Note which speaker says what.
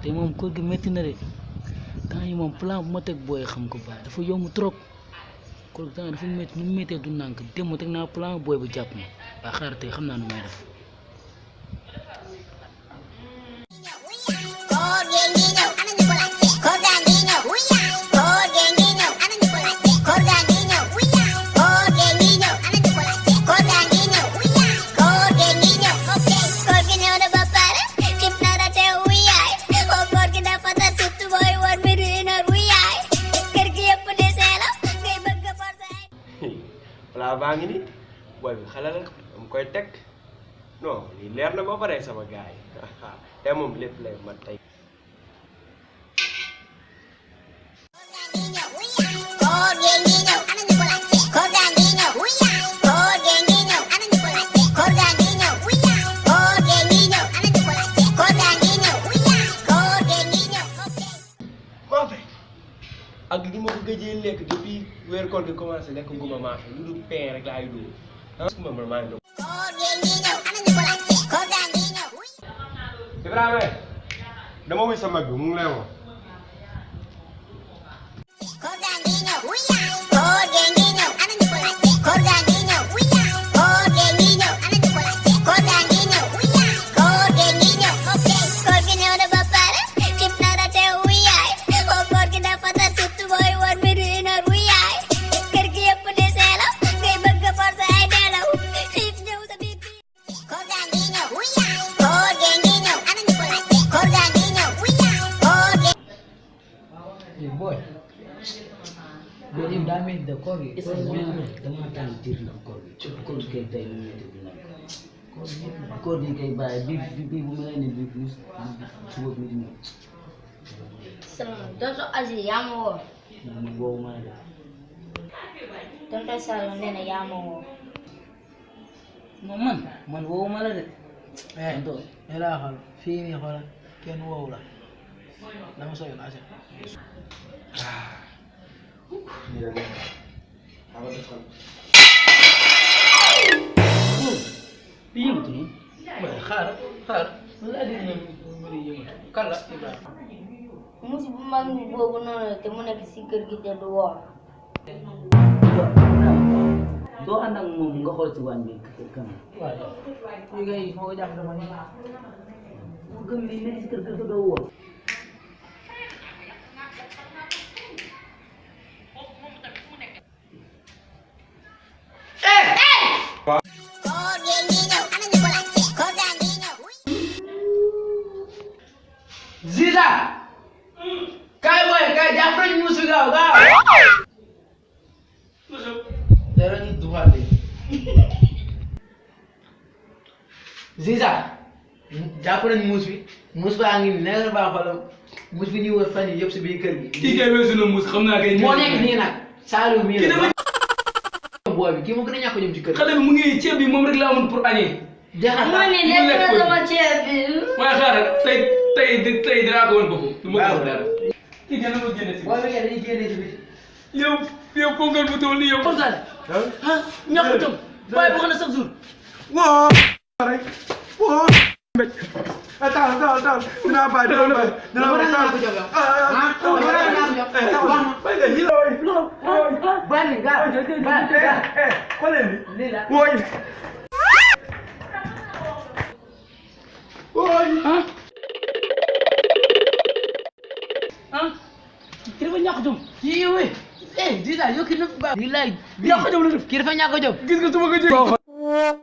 Speaker 1: te moom koor gi métti na de temps yi moom plan bu ma teg booy xam ko baax dafa yomb trop koor gi temps dafa métti nu mu méttee du nànk dem ma teg naa plan booy bu jàpp ma waa xaar tey xam naa nu may def.
Speaker 2: Wala baa ngi ni booy bi xale la am koy teg non lii leer na ba pare sama gars yi te moom lépp lay mat tey. ak li ma ko gëjee lekk depuis weer koor gi commencé lekk nguma maafe lu dul pain rek laay dugg man maa ngi doon. Ibrahima dama wuy sa mag bi mu ngi lay wax.
Speaker 1: Boy, daa métti de koor gi est-ce que dama tàng jër na koor gi koor gi kay tey lu métti du nag koor gi kay bàyyi bi bu mel ni bi suba bi di ñëw.
Speaker 3: Salaam tonton Aziz yaa ma woo.
Speaker 1: man boobu maa ngi
Speaker 3: tonton Sall nee na yaa ma woo.
Speaker 1: non man woowu ma la de. tonton
Speaker 4: laa xool fii nii xoolal kenn woowu la dama soxla naa seet.
Speaker 1: bi yëngatu noonu.
Speaker 4: waaye xaar laa dégg na mbir yi yëngatu kan la Ibrahima.
Speaker 3: musi bu mag mi boobu noonu la te mu nekk si kër gi te du woor.
Speaker 1: doo ànd ak moom nga xool ci wàññi bi kan.
Speaker 4: waaye fii ngay moo ko jàpp dama ni.
Speaker 1: mu gëm li nekk si kër ga doo woor.
Speaker 4: Ziza kaay boy kaay jàpp nañu musu gaaw dara ñu duxaale Ziza jàpp nañu muus baa ngi nii nekk baa xolam muus bi ñuy wër fan yi yëpp si biir kër gi.
Speaker 5: kii kay weesu na muus xam naa kay.
Speaker 4: moo nekk nii nag Saliou mii la booy bi kii moo gën a ñàkk ñoom ci kër gi.
Speaker 5: xale bi mu ngi ceeb bi moom rek laa amoon pour añee.
Speaker 3: moo ne lekk na sama ceeb bi.
Speaker 5: waaye xaaral tey dinaa ko woon boppam. du ma ko wax dara. kii dana ma génne si.
Speaker 4: booy bi dañuy génne si biti.
Speaker 5: yow pongal bu toll nii yow.
Speaker 1: comme ça ah ñàkk tam waaye wax na chaque jour.
Speaker 2: Woo rek woo mbéj taal dinaa bàyyi dinaa
Speaker 1: kii dafa ñàkk jom.
Speaker 4: Ziza yow kii dafa baax.
Speaker 1: ñàkk jom la def.
Speaker 4: kii dafa ñàkk jom.
Speaker 5: gis nga su ma ko jëlee.